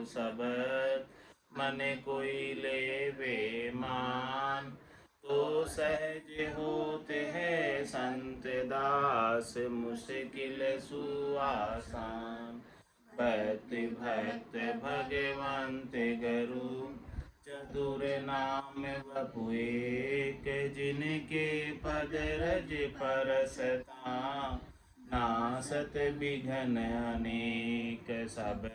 सब मन कोई लेवे मान। तो सहज होते हैं संत दास मुश्किल सुआसान। भक्ति भक्त भगवंत गुरु चतुर नाम वपु एक। जिनके पद रज परसता नासत विघ्न अनेक। सब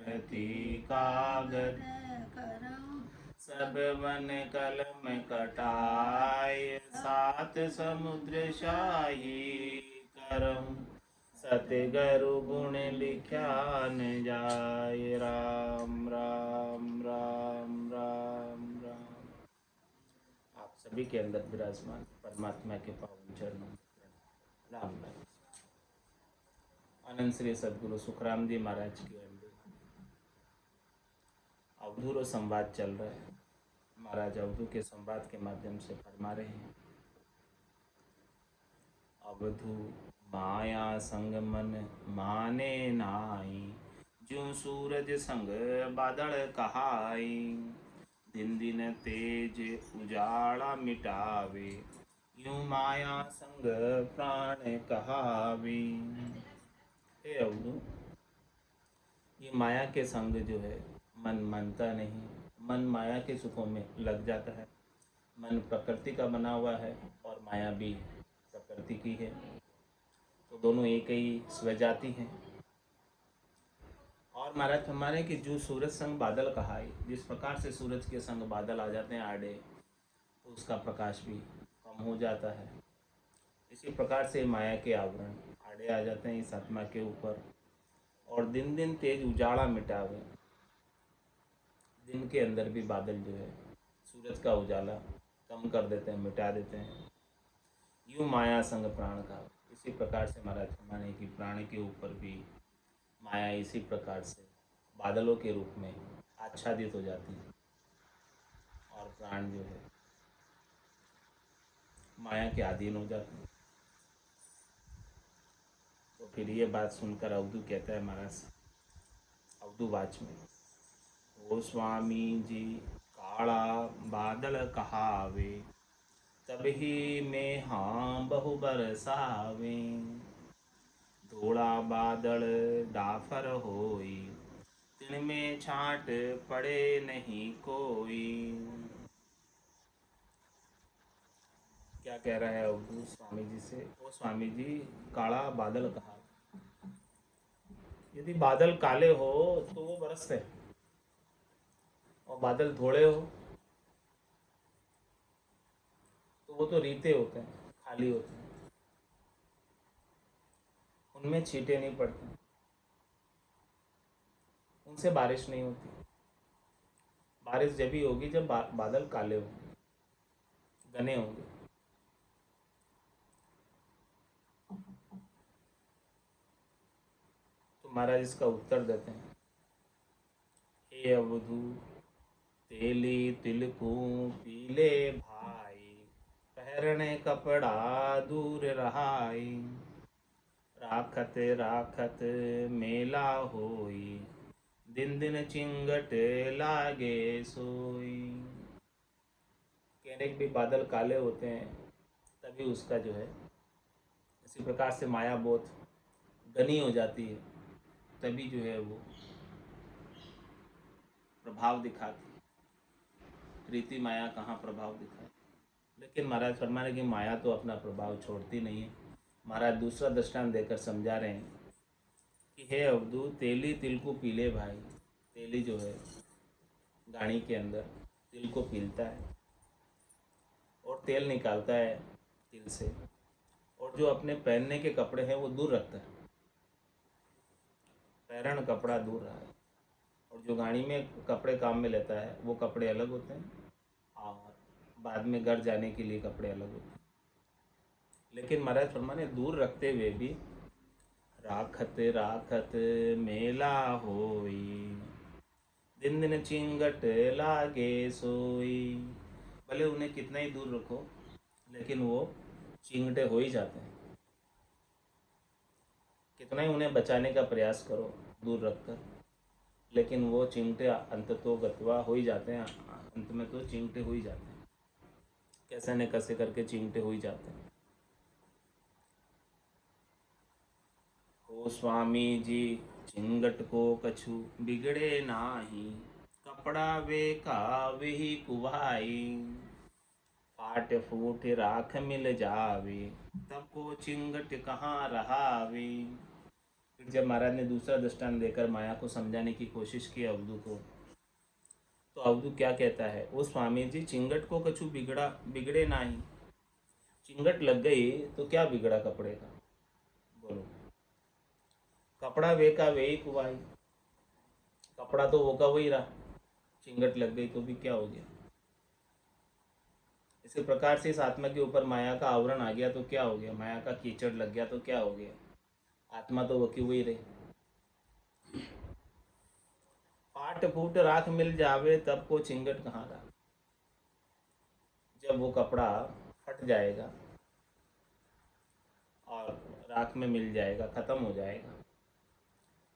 धरती कागद सब वन कलम कटाय सात समुद्र शाही करम। सतगुरु गुण लिख्या न जाय। राम राम राम राम राम। आप सभी के अंदर विराजमान परमात्मा के पावन चरणों में राम राम। अनंत श्री सदगुरु सुखराम जी महाराज की अवधूत संवाद चल रहा है। महाराज अवधू के संवाद के माध्यम से फरमा रहे हैं, अवधू माया संग मन माने नाई। ज्यों सूरज संग बादल कहाई। दिन दिन तेज उजाला मिटावे। यूं माया संग प्राण कहावी। हे अवधू, ये माया के संग जो है मन मानता नहीं। मन माया के सुखों में लग जाता है। मन प्रकृति का बना हुआ है और माया भी प्रकृति की है, तो दोनों एक ही स्वजाति हैं। और महाराज हमारे कि जो सूरज संग बादल कहाई, जिस प्रकार से सूरज के संग बादल आ जाते हैं आड़े, तो उसका प्रकाश भी कम हो जाता है। इसी प्रकार से माया के आवरण आड़े आ जाते हैं इस आत्मा के ऊपर। और दिन दिन तेज उजाला मिटावे। दिन के अंदर भी बादल जो है सूरज का उजाला कम कर देते हैं, मिटा देते हैं। यूं माया संग प्राण का। इसी प्रकार से महाराज हमारे कि प्राण के ऊपर भी माया इसी प्रकार से बादलों के रूप में आच्छादित हो जाती है और प्राण जो है माया के अधीन हो जाते हैं। तो फिर ये बात सुनकर अवधू कहता है महाराज अवधू वाच में, ओ स्वामी जी काला बादल कहावे। तभी में हाँ बहु बरसावे। धोड़ा बादल डाफर होई। तिन में छाट पड़े नहीं कोई। क्या कह रहा है अवधू स्वामी जी से, ओ स्वामी जी काला बादल कहा। यदि बादल काले हो तो वो बरसते हैं, और बादल धोड़े हो तो वो तो रीते होते हैं, खाली होते हैं, उनमें छींटे नहीं पड़ते, उनसे बारिश नहीं होती। बारिश जब भी होगी जब बादल काले होंगे, घने होंगे। तो महाराज इसका उत्तर देते हैं, हे अवधू तेली तिलकू पीले भाई। पहरने कपड़ा दूर रहाई। राखत राखत मेला होई। दिन दिन चिंगट लागे सोई। कहने के भी बादल काले होते हैं तभी उसका जो है इसी प्रकार से माया बहुत घनी हो जाती है, तभी जो है वो प्रभाव दिखाती है। प्रीति माया कहाँ प्रभाव दिखाए। लेकिन महाराज फरमा रहे कि माया तो अपना प्रभाव छोड़ती नहीं है। महाराज दूसरा दृष्टांत देकर समझा रहे हैं कि हे अवधू तेली तिल को पीले भाई। तेली जो है गाड़ी के अंदर तिल को पीलता है और तेल निकालता है तिल से, और जो अपने पहनने के कपड़े हैं वो दूर रखता है। पहरण कपड़ा दूर रहा है, और जो गाड़ी में कपड़े काम में लेता है वो कपड़े अलग होते हैं, और बाद में घर जाने के लिए कपड़े अलग होते हैं। लेकिन महाराज फरमाने दूर रखते हुए भी राखत राखत मेला होई। दिन दिन चिंगट लागे सोई। भले उन्हें कितना ही दूर रखो लेकिन वो चिंगटे हो ही जाते हैं। कितना ही उन्हें बचाने का प्रयास करो दूर रखकर, लेकिन वो चिंगटे अंत तो गतवा हो ही जाते हैं, अंत में तो चिंगटे हो ही जाते हैं, कैसे न कैसे करके चिंगटे हो ही जाते हैं। ओ स्वामी जी चिंगट को कछु बिगड़े नाही, कपड़ा वे का वही कुभाई, फाट फूट राख मिल जावे, तब को चिंगट कहाँ रहावे। फिर जब महाराज ने दूसरा दृष्टांत देकर माया को समझाने की कोशिश की अवधू को, तो अवधू क्या कहता है, ओ स्वामी जी चिंगट को कछु बिगड़े नाही, चिंगट लग गई तो क्या बिगड़ा कपड़े का, बोलो। कपड़ा वे का वे ही कुवाई, कपड़ा तो वो का वही रहा, चिंगट लग गई तो भी क्या हो गया। इसी प्रकार से इस आत्मा के ऊपर माया का आवरण आ गया तो क्या हो गया, माया का कीचड़ लग गया तो क्या हो गया, आत्मा तो वो की वही रही। पाट फूट राख मिल जावे, तब को चिंगट कहाँ रहा। जब वो कपड़ा फट जाएगा और राख में मिल जाएगा, खत्म हो जाएगा,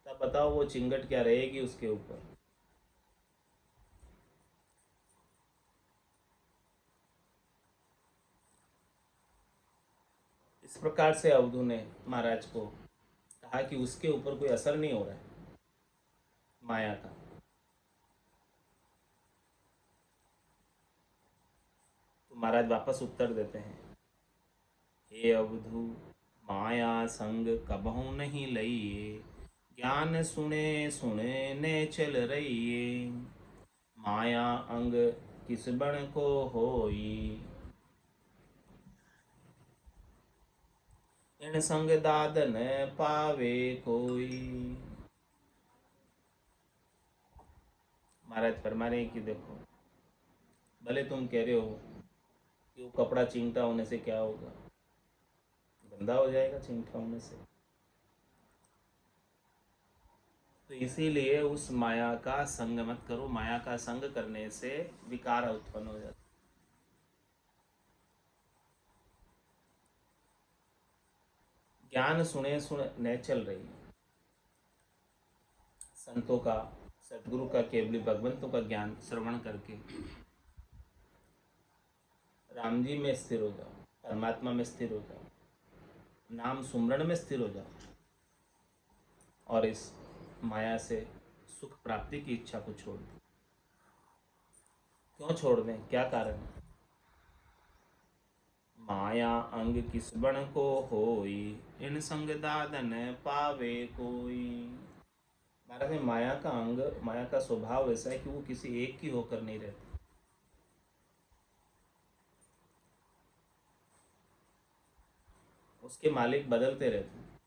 तब बताओ वो चिंगट क्या रहेगी उसके ऊपर। इस प्रकार से अवधू ने महाराज को कहा कि उसके ऊपर कोई असर नहीं हो रहा है माया का। तो महाराज वापस उत्तर देते हैं, हे अवधू माया संग कबहू नहीं लइए, ज्ञान सुने सुने ने चल रही, माया अंग किस बण को होई, इन संग दादन पावे कोई। महाराज फरमा रहे हैं कि देखो, भले तुम कह रहे हो कि वो कपड़ा चिंगटा होने से क्या होगा, गंदा हो जाएगा चिंगटा होने से, तो इसीलिए उस माया का संग मत करो, माया का संग करने से विकार उत्पन्न हो जाता। ज्ञान सुने सुने चल रही है, संतों का, सदगुरु का, केवली भगवंतों का ज्ञान श्रवण करके राम जी में स्थिर हो जाओ, परमात्मा में स्थिर हो जाओ, नाम सुमरण में स्थिर हो जाओ, और इस माया से सुख प्राप्ति की इच्छा को छोड़ दो। क्यों छोड़ दें, क्या कारण है। माया अंग किस बण को होई, इन संग दादन पावे कोई। महाराज में माया का अंग, माया का स्वभाव ऐसा है कि वो किसी एक की होकर नहीं रहती, उसके मालिक बदलते रहते हैं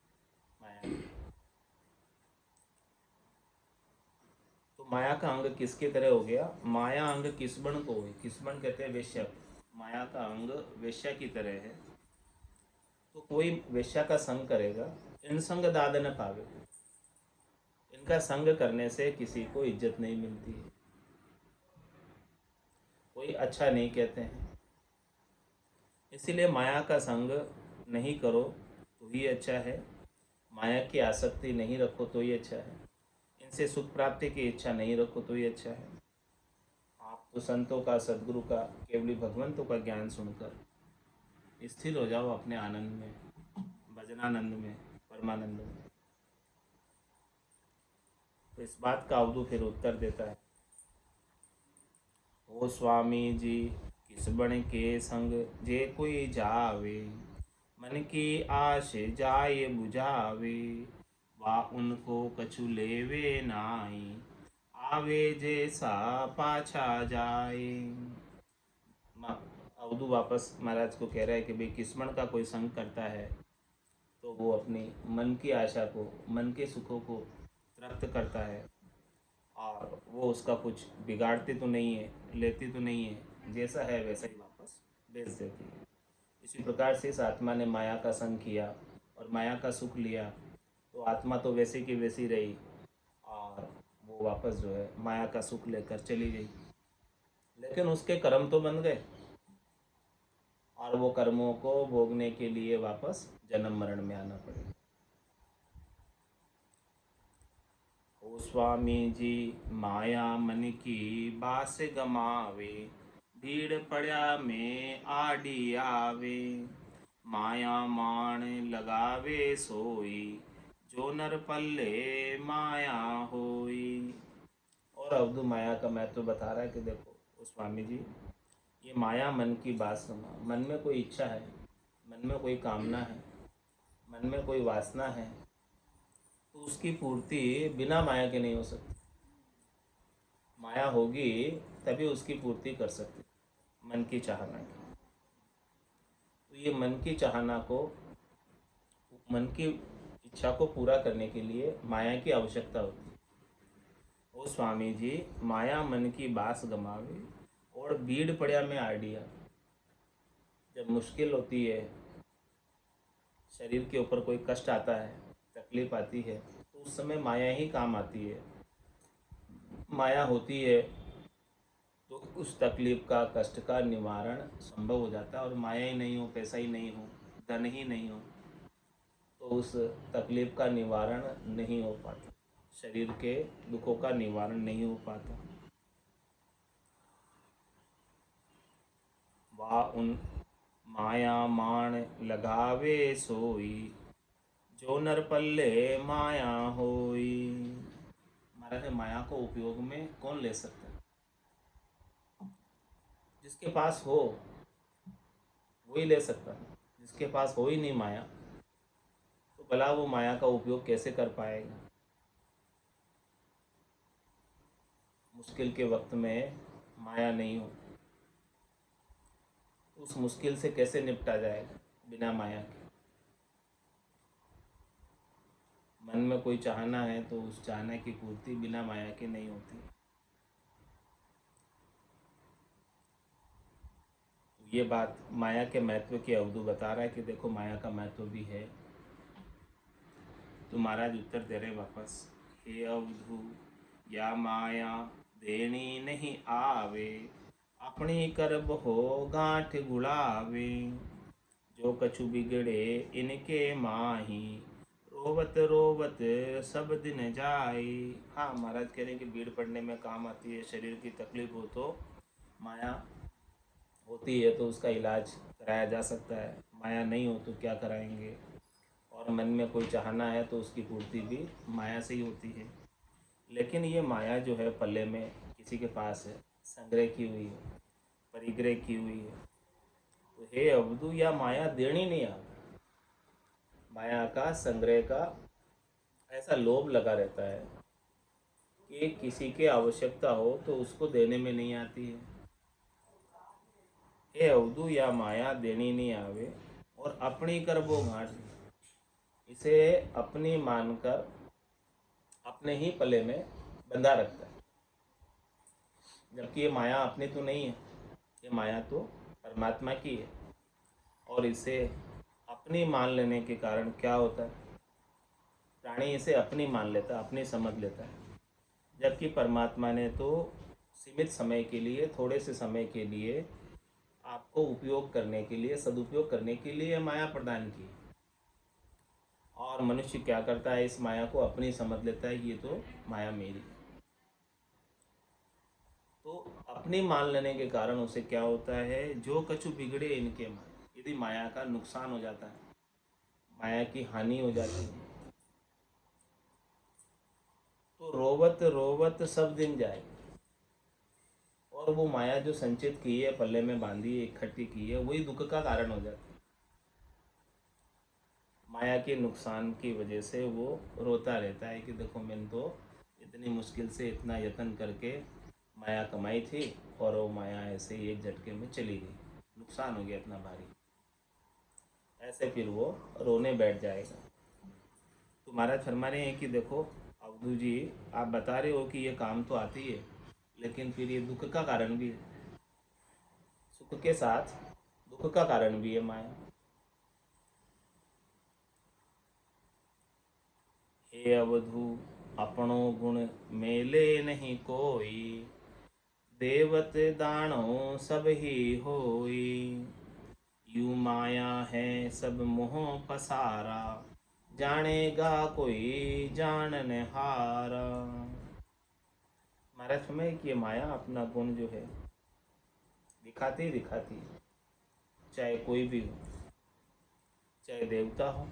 माया। तो माया का अंग किसके तरह हो गया, माया अंग किसबन को हुई, किसबन कहते हैं वेश्या, माया का अंग वेश्या की तरह है। तो कोई वेश्या का संग करेगा, इन संग दाद न पावे, इनका संग करने से किसी को इज्जत नहीं मिलती है, कोई अच्छा नहीं कहते हैं। इसीलिए माया का संग नहीं करो तो ही अच्छा है, माया की आसक्ति नहीं रखो तो ही अच्छा है, इनसे सुख प्राप्ति की इच्छा नहीं रखो तो ही अच्छा है। आप तो संतों का, सदगुरु का, केवली भगवंतों का ज्ञान सुनकर स्थिर हो जाओ अपने आनंद में, भजनानंद में, परमानंद में। तो इस बात का अवधू फिर उत्तर देता है, ओ स्वामी जी किस बण के संग जे कोई जावे, मन की आश जाय बुझावे, वा उनको कछु लेवे नाई, आवे जैसा पाछा जाए। अवधू वापस महाराज को कह रहा है कि भाई किस्मण का कोई संग करता है तो वो अपनी मन की आशा को, मन के सुखों को प्राप्त करता है, और वो उसका कुछ बिगाड़ती तो नहीं है, लेती तो नहीं है, जैसा है वैसा ही वापस भेज देती है। इसी प्रकार से इस आत्मा ने माया का संग किया और माया का सुख लिया, तो आत्मा तो वैसी की वैसी रही, और वो वापस जो है माया का सुख लेकर चली गई। लेकिन उसके कर्म तो बन गए, और वो कर्मों को भोगने के लिए वापस जन्म मरण में आना पड़ेगा। ओ स्वामी जी माया मन की बास गमावे, भीड़ पड़ा में आड़ी आवे, माया मान लगावे सोई, जो नर पल्ले माया होई। और अवधू माया का महत्व बता रहा है कि देखो ओ स्वामी जी, ये माया मन की बात सुना। मन में कोई इच्छा है, मन में कोई कामना है, मन में कोई वासना है, तो उसकी पूर्ति बिना माया के नहीं हो सकती। माया होगी तभी उसकी पूर्ति कर सकती, मन की चाहना की। तो ये मन की चाहना को, मन की इच्छा को पूरा करने के लिए माया की आवश्यकता होती है। ओ स्वामी जी माया मन की बास गमावे और भीड़ पड़िया में आइडिया। जब मुश्किल होती है, शरीर के ऊपर कोई कष्ट आता है, तकलीफ आती है, तो उस समय माया ही काम आती है। माया होती है तो उस तकलीफ का, कष्ट का निवारण संभव हो जाता है। और माया ही नहीं हो, पैसा ही नहीं हो, धन ही नहीं हो, तो उस तकलीफ का निवारण नहीं हो पाता, शरीर के दुखों का निवारण नहीं हो पाता। वाह उन माया मान लगावे सोई, जो नर पल्ले माया होई। महाराज माया को उपयोग में कौन ले सकता है? जिसके पास हो वही ले सकता है। जिसके पास हो ही नहीं माया, तो भला वो माया का उपयोग कैसे कर पाएगा? मुश्किल के वक्त में माया नहीं हो, उस मुश्किल से कैसे निपटा जाएगा बिना माया के? मन में कोई चाहना है तो उस चाहने की पूर्ति बिना माया के नहीं होती। ये बात माया के महत्व की अवधू बता रहा है कि देखो माया का महत्व भी है। तो महाराज उत्तर दे रहे वापस, हे अवधू या माया देनी नहीं आवे, अपनी करब हो गांठ गुड़ावे, जो कछु बिगड़े इनके माही, रोवत रोवत सब दिन जाए। हाँ महाराज कह रहे हैं कि भीड़ पड़ने में काम आती है। शरीर की तकलीफ हो तो माया होती है तो उसका इलाज कराया जा सकता है, माया नहीं हो तो क्या कराएंगे? और मन में कोई चाहना है तो उसकी पूर्ति भी माया से ही होती है। लेकिन ये माया जो है पल्ले में किसी के पास है, संग्रह की हुई है, परिग्रह की हुई है, तो हे अवधू या माया देनी नहीं आ, माया का संग्रह का ऐसा लोभ लगा रहता है कि किसी की आवश्यकता हो तो उसको देने में नहीं आती है। हे अवधू या माया देनी नहीं आवे, और अपनी कर वो घाट, इसे अपनी मानकर अपने ही पले में बंधा रखता है। जबकि ये माया अपनी तो नहीं है, ये माया तो परमात्मा की है। और इसे अपनी मान लेने के कारण क्या होता है? प्राणी इसे अपनी मान लेता है, अपनी समझ लेता है। जबकि परमात्मा ने तो सीमित समय के लिए, थोड़े से समय के लिए आपको उपयोग करने के लिए, सदुपयोग करने के लिए माया प्रदान की। और मनुष्य क्या करता है? इस माया को अपनी समझ लेता है, ये तो माया मेरी। तो अपनी मान लेने के कारण उसे क्या होता है? जो कछु बिगड़े इनके माया, यदि माया का नुकसान हो जाता है, माया की हानि हो जाती है, तो रोवत रोवत सब दिन जाए। और वो माया जो संचित की है, पल्ले में बांधी है, इकट्ठी की है, वही दुख का कारण हो जाती है। माया के नुकसान की वजह से वो रोता रहता है कि देखो मैंने तो इतनी मुश्किल से इतना यत्न करके माया कमाई थी और वो माया ऐसे ही एक झटके में चली गई, नुकसान हो गया इतना भारी। ऐसे फिर वो रोने बैठ जाएगा। तो महाराज फरमा रहे हैं कि देखो अवधू जी, आप बता रहे हो कि ये काम तो आती है, लेकिन फिर ये दुख का कारण भी है। सुख के साथ दुख का कारण भी है माया। हे अवधू अपनो गुण मेले नहीं कोई, देवत दानो सब ही होई, यू माया है सब मोह पसारा, जानेगा कोई जानन हारा। अर्थ में कि ये माया अपना गुण जो है दिखाती ही दिखाती है, चाहे कोई भी हो, चाहे देवता हो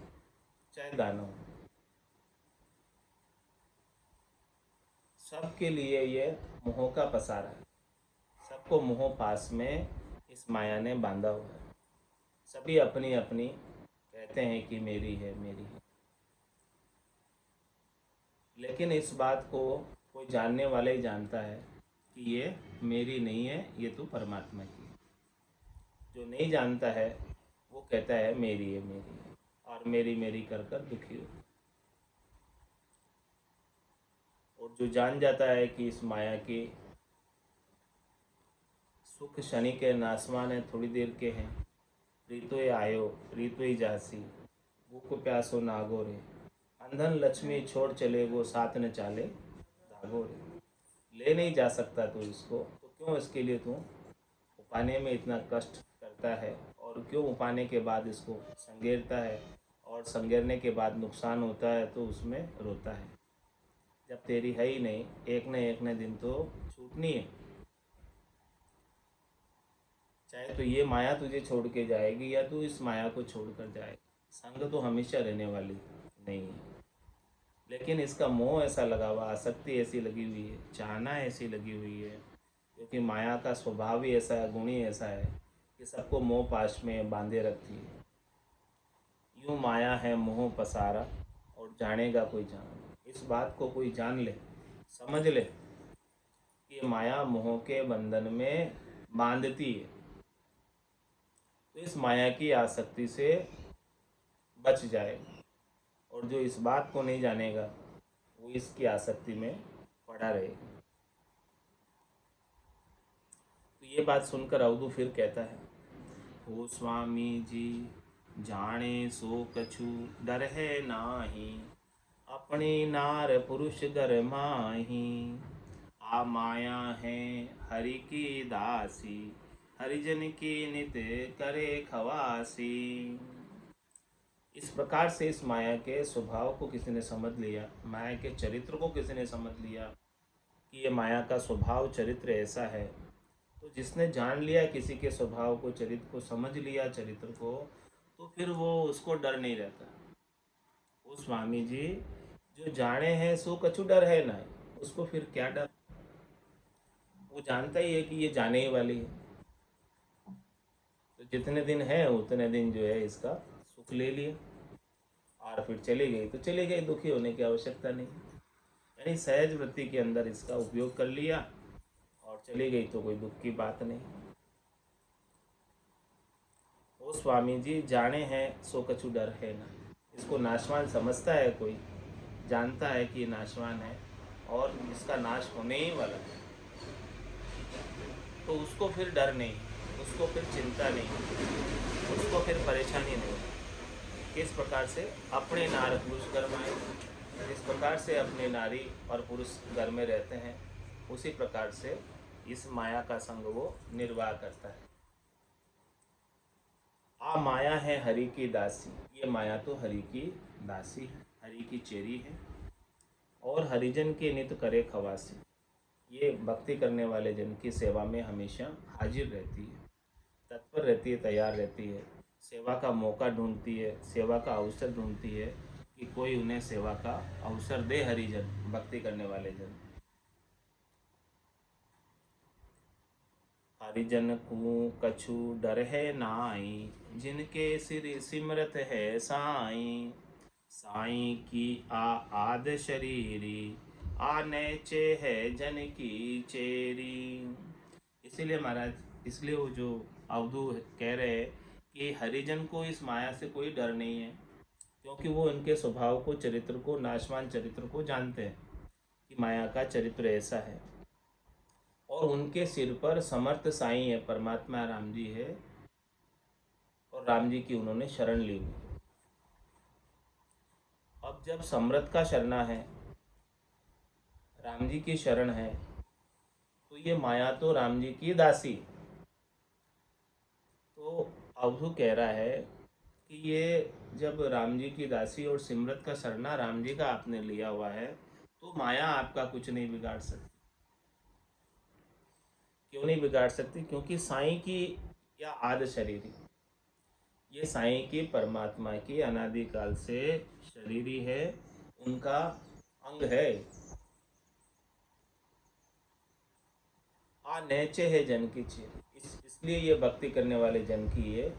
चाहे दानव हो, सबके लिए ये मोह का पसारा है। सबको मोह पास में इस माया ने बांधा हुआ है। सभी अपनी अपनी कहते हैं कि मेरी है मेरी है, लेकिन इस बात को कोई जानने वाला ही जानता है कि ये मेरी नहीं है, ये तो परमात्मा की है। जो नहीं जानता है वो कहता है मेरी है मेरी है, और मेरी मेरी कर कर दुखी हो। और जो जान जाता है कि इस माया की सुख शनि के नासवान है, थोड़ी देर के हैं, रीतोय आयो रीतोय जासी, भूख प्यासो नागो रे, अंधन लक्ष्मी छोड़ चले वो साथ न चाले धागो रे। ले नहीं जा सकता तू इसको, तो क्यों इसके लिए तू उपाने में इतना कष्ट करता है, और क्यों उपाने के बाद इसको संगेरता है, और संगेरने के बाद नुकसान होता है तो उसमें रोता है। जब तेरी है ही नहीं, एक न दिन तो छूटनी है। चाहे तो ये माया तुझे छोड़ के जाएगी या तू इस माया को छोड़ कर जाएगा, संग तो हमेशा रहने वाली नहीं है। लेकिन इसका मोह ऐसा लगा हुआ, आसक्ति ऐसी लगी हुई है, चाहना ऐसी लगी हुई है, क्योंकि माया का स्वभाव ही ऐसा है, गुण ही ऐसा है कि सबको मोह पाश में बांधे रखती है। यूँ माया है मोह पसारा, और जानेगा कोई जान। इस बात को कोई जान ले, समझ ले कि माया मोह के बंधन में बांधती है, तो इस माया की आसक्ति से बच जाएगा। और जो इस बात को नहीं जानेगा वो इसकी आसक्ति में पड़ा रहेगा। तो ये बात सुनकर अवधू फिर कहता है, हो स्वामी जी जाने सो कछु डर है नाही, अपने नार पुरुष घर माही, आ माया है हरि की दासी, हरिजन की नित करे खवासी। इस प्रकार से इस माया के स्वभाव को किसी ने समझ लिया, माया के चरित्र को किसी ने समझ लिया कि ये माया का स्वभाव चरित्र ऐसा है, तो जिसने जान लिया किसी के स्वभाव को, चरित्र को समझ लिया चरित्र को, तो फिर वो उसको डर नहीं रहता। वो स्वामी जी जो जाने हैं सो कछु डर है ना, उसको फिर क्या डर। वो जानता ही है कि ये जाने ही वाली है, तो जितने दिन है उतने दिन जो है इसका सुख ले लिया, और फिर चली गई तो चली गई, दुखी होने की आवश्यकता नहीं। यानी सहज वृत्ति के अंदर इसका उपयोग कर लिया और चली गई तो कोई दुख की बात नहीं। वो स्वामी जी जाने हैं सो कछु डर है ना, इसको नाशवान समझता है कोई, जानता है कि ये नाशवान है और इसका नाश होने ही वाला है, तो उसको फिर डर नहीं, उसको फिर चिंता नहीं, उसको फिर परेशानी नहीं। किस प्रकार से अपने नार पुरुष घर में आए, जिस प्रकार से अपने नारी और पुरुष घर में रहते हैं, उसी प्रकार से इस माया का संग वो निर्वाह करता है। आ माया है हरि की दासी, ये माया तो हरि की दासी है, हरि की चेरी है, और हरिजन के नित करे खवासी, ये भक्ति करने वाले जन की सेवा में हमेशा हाजिर रहती है, तत्पर रहती है, तैयार रहती है, सेवा का मौका ढूंढती है, सेवा का अवसर ढूंढती है कि कोई उन्हें सेवा का अवसर दे। हरिजन भक्ति करने वाले जन, हरिजन को कछु डर है नाई, जिनके सिर सिमरत है साई, साई की आद शरीरी, आ नैचे है जन की चेरी। इसीलिए महाराज, इसलिए वो जो अवधू कह रहे हैं कि हरिजन को इस माया से कोई डर नहीं है, क्योंकि वो उनके स्वभाव को, चरित्र को, नाशवान चरित्र को जानते हैं कि माया का चरित्र ऐसा है, और उनके सिर पर समर्थ साईं है, परमात्मा राम जी है, और राम जी की उन्होंने शरण ली हुई। अब जब समर्थ का शरणा है, राम जी की शरण है, तो ये माया तो राम जी की दासी। तो अवधू कह रहा है कि ये जब राम जी की दासी और सिमरत का शरणा राम जी का आपने लिया हुआ है, तो माया आपका कुछ नहीं बिगाड़ सकती। क्यों नहीं बिगाड़ सकती? क्योंकि साईं की या आद शरीरी, ये साईं की परमात्मा की अनादिकाल से शरीरी है, उनका अंग है। आ नैचे है जन की चेरी, इसलिए ये भक्ति करने वाले जन की ये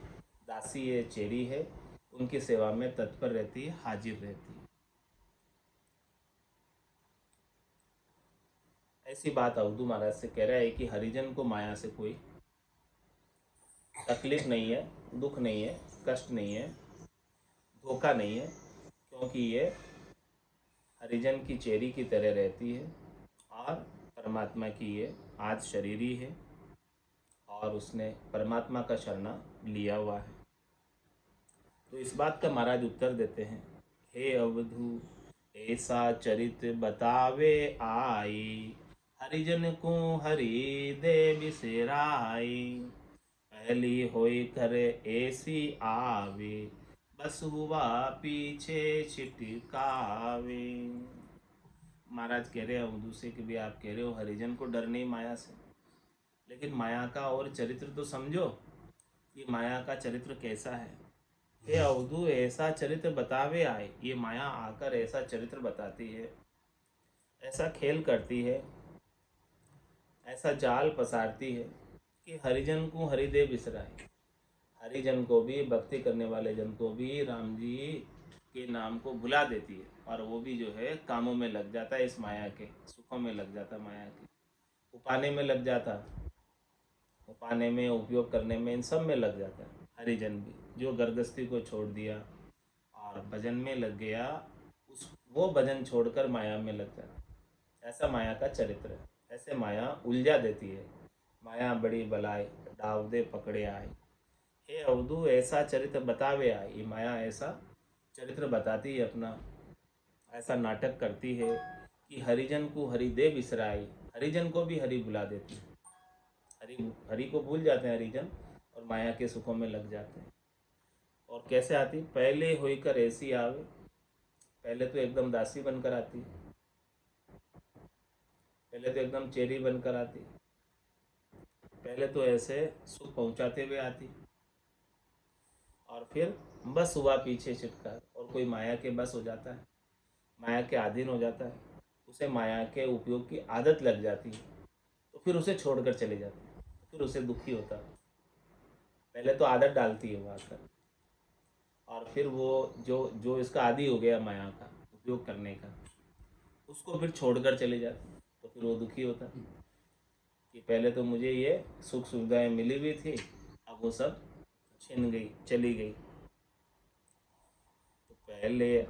दासी, ये चेरी है, उनकी सेवा में तत्पर रहती है, हाजिर रहती है। ऐसी बात अवधू महाराज से कह रहा है कि हरिजन को माया से कोई तकलीफ नहीं है, दुख नहीं है, कष्ट नहीं है, धोखा नहीं है, क्योंकि ये हरिजन की चेरी की तरह रहती है और परमात्मा की ये आज शरीरी है और उसने परमात्मा का शरणा लिया हुआ है। तो इस बात का महाराज उत्तर देते हैं, हे अवधू ऐसा चरित बतावे आई, हरिजन को हरि दे बिसेराई, पहली होई करे ऐसी आवे, बस हुआ पीछे छिटकावे। महाराज कह रहे हैं अवधू से कि भी आप कह रहे हो हरिजन को डर नहीं माया से, लेकिन माया का और चरित्र तो समझो कि माया का चरित्र कैसा है। हे अवधू ऐसा चरित्र बतावे आए, ये माया आकर ऐसा चरित्र बताती है, ऐसा खेल करती है, ऐसा जाल पसारती है कि हरिजन को हरिदेव बिसराए, हरिजन को भी, भक्ति करने वाले जन को भी राम जी के नाम को भुला देती है और वो भी जो है कामों में लग जाता है, इस माया के सुखों में लग जाता, माया के उपाने में लग जाता, उपाने में, उपयोग करने में, इन सब में लग जाता है। हरिजन भी जो गर्गस्थी को छोड़ दिया और भजन में लग गया, उस वो भजन छोड़कर माया में लग जाता, ऐसा माया का चरित्र है। ऐसे माया उलझा देती है, माया बड़ी बलाय डाव दे पकड़े आए। हे अवधू ऐसा चरित्र बतावे आए, ये माया ऐसा चरित्र बताती है अपना, ऐसा नाटक करती है कि हरिजन को हरि दे बिसराई, हरिजन को भी हरि बुला देती है। हरि हरि को भूल जाते हैं हरिजन और माया के सुखों में लग जाते हैं। और कैसे आती? पहले होकर ऐसी आवे, पहले तो एकदम दासी बनकर आती, पहले तो एकदम चेरी बनकर आती, पहले तो ऐसे सुख पहुंचाते हुए आती और फिर बस हुआ पीछे छिटका, और कोई माया के बस हो जाता है, माया के अधीन हो जाता है, उसे माया के उपयोग की आदत लग जाती है, तो फिर उसे छोड़कर चले जाते हैं, फिर उसे दुखी होता है। पहले तो आदत डालती है वो आकर, और फिर वो जो जो इसका आदी हो गया माया का उपयोग करने का, उसको फिर छोड़कर चले जाते हैं, तो फिर वो दुखी होता है कि पहले तो मुझे ये सुख सुविधाएं मिली हुई थी, अब वो सब छिन गई, चली गई। तो पहले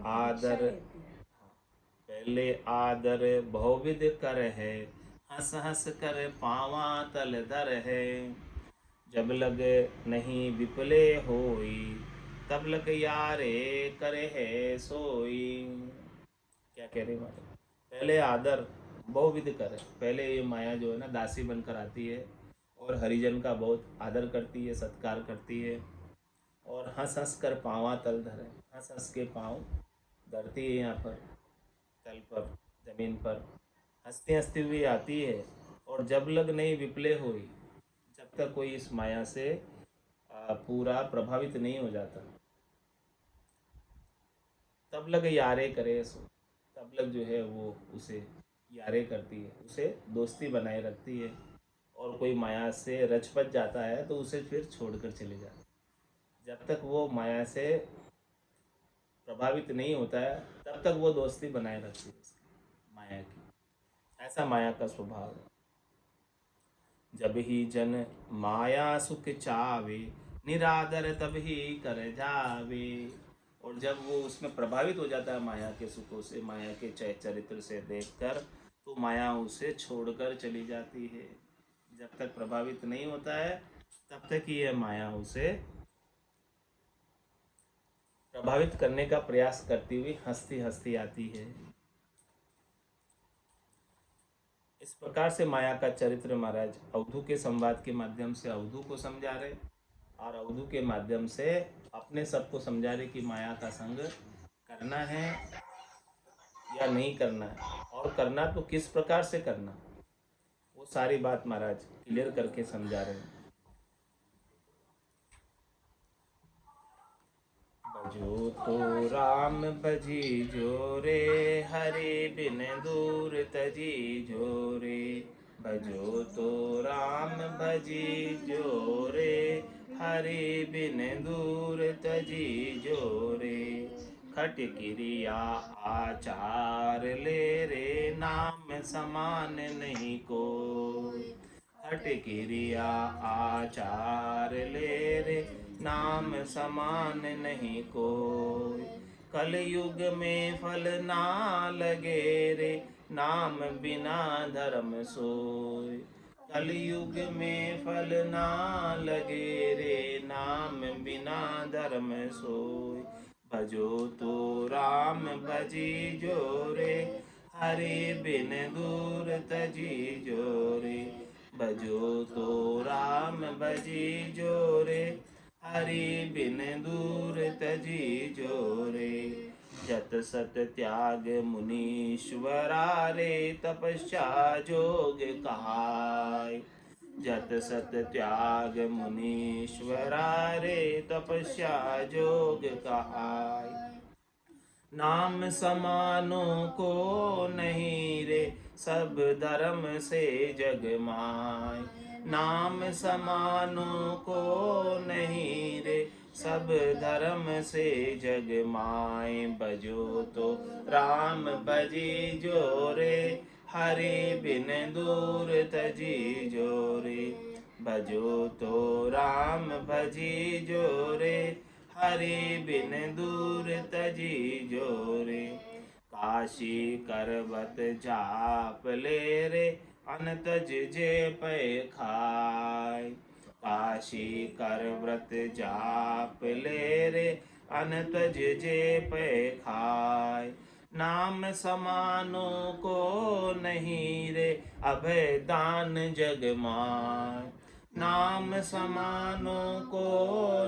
आदर बहुविध कर है, हंस हंस कर पावा तल धर है, जब लग नहीं विपले होई, तब लग यारे करे है सोई। क्या कह रहे माता? पहले आदर बहुविध कर, पहले ये माया जो है ना दासी बनकर आती है और हरिजन का बहुत आदर करती है, सत्कार करती है, और हंस हंस कर पाँवा तल धरे, हंस हंस के पाँव धरती है यहाँ पर तल पर, जमीन पर, हंसती हंसती हुई आती है। और जब लग नहीं विपले हुई, जब तक कोई इस माया से पूरा प्रभावित नहीं हो जाता, तब लग यारे करे सो, तब लग जो है वो उसे यारे करती है, उसे दोस्ती बनाए रखती है। और कोई माया से रचपच जाता है तो उसे फिर छोड़कर चले जाते, जब तक वो माया से प्रभावित नहीं होता है तब तक वो दोस्ती बनाए रखती है उसकी, माया की। ऐसा माया का स्वभाव है। जब ही जन माया सुख चावे, निरादर तब ही कर जावे। और जब वो उसमें प्रभावित हो जाता है माया के सुखों से, माया के चरित्र से देखकर, तो माया उसे छोड़कर चली जाती है। जब तक प्रभावित नहीं होता है तब तक ही यह माया उसे प्रभावित करने का प्रयास करती हुई हंसती हंसती आती है। इस प्रकार से माया का चरित्र महाराज अवधू के संवाद के माध्यम से अवधू को समझा रहे, और अवधू के माध्यम से अपने सबको समझा रहे कि माया का संग करना है या नहीं करना है, और करना तो किस प्रकार से करना, वो वो सारी बात महाराज क्लियर करके समझा रहे हैं। भजो तो राम भजी जोरे, हरि बिन दूर तजी जोरे। भजो तो राम भजी जोरे, हरि बिन दूर तजी जोरे। खट क्रिया आचार ले रे, नाम समान नहीं कोई। खट क्रिया आचार ले रे, नाम समान नहीं कोई। कलयुग में फल ना लगे रे, नाम बिना धर्म सोय। कलयुग में फल ना लगे रे, नाम बिना धर्म सोय। भजो तो राम भजी जोरे, हरि बिन दूर तजी जोरे। भजो तो राम भजी जोरे, हरि बिन दूर तजी जोरे। जत सत त्याग मुनीश्वरा रे, तपस्या जोग कहाय। जत सत त्याग मुनीश्वरा रे, तपस्या जोग कहाय। नाम समानो को नहीं रे, सब धर्म से जग माय। नाम समानो को नहीं रे, सब धर्म से जग माय। भजो तो राम भजी जोरे, हरि बिन दूर तजी जोरे। भजो तो राम भजी जोरे, हरि बिन दूर तजी जोरे। काशी करबत जाप ले रे, अनतज जे पै खाय। काशी कर व्रत जाप ले रे, अनतज जे पै खाय। नाम समानो को नहीं रे, अभय दान जग माय। नाम समानो को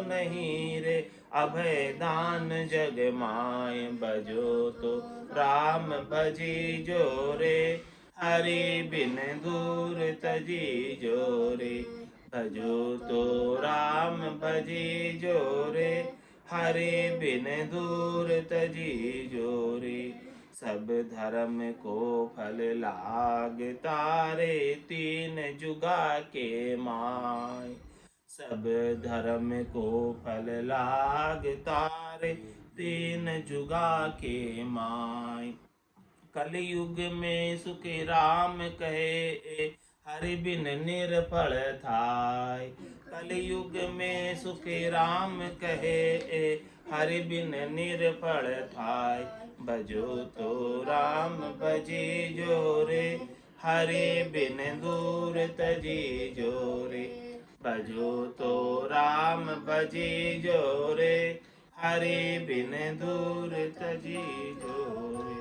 नहीं रे, अभय दान जग माय। भजो तो राम भजी जोरे, हरि बिन दूर तजी जोरे। भजो तो राम भजी जोरे, हरि बिन दूर तजी जोरे। सब धर्म को फल लागता रे, तीन जुगा के माय। सब धर्म को फल लागता रे, तीन जुगा के माय। कलयुग में सुख राम कहे, हरि बिन निरफल थाय। कलयुग में सुख राम कहे, हरि बिन निरफल थाय। भजो तो राम भजी जोरे, हरि बिन दूर तजी जोरे। भजो तो राम भजी जोरे, हरि बिन दूर तजी जोरे।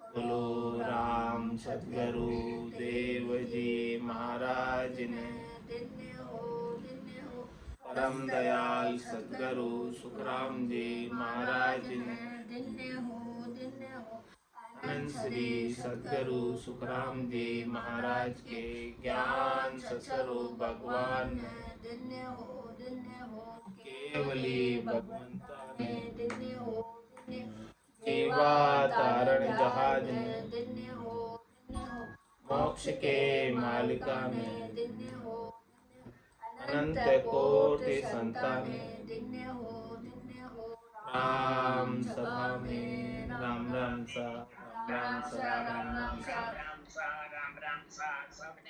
बोलो राम सतगुरु देव जी महाराज ने, परम दयाल सतगुरु सुखराम जी महाराज ने, अनंत श्री सतगुरु सुखराम जी महाराज के ज्ञान सत्स्वरूप भगवान ने, केवली भगवंता ने, जीवा तारण जहाज ने, मोक्ष के मालिका ने, अनंत कोटि संतान ने। राम सभा में राम राम सा, राम राम सा, राम राम सा, राम राम सा, राम राम सा।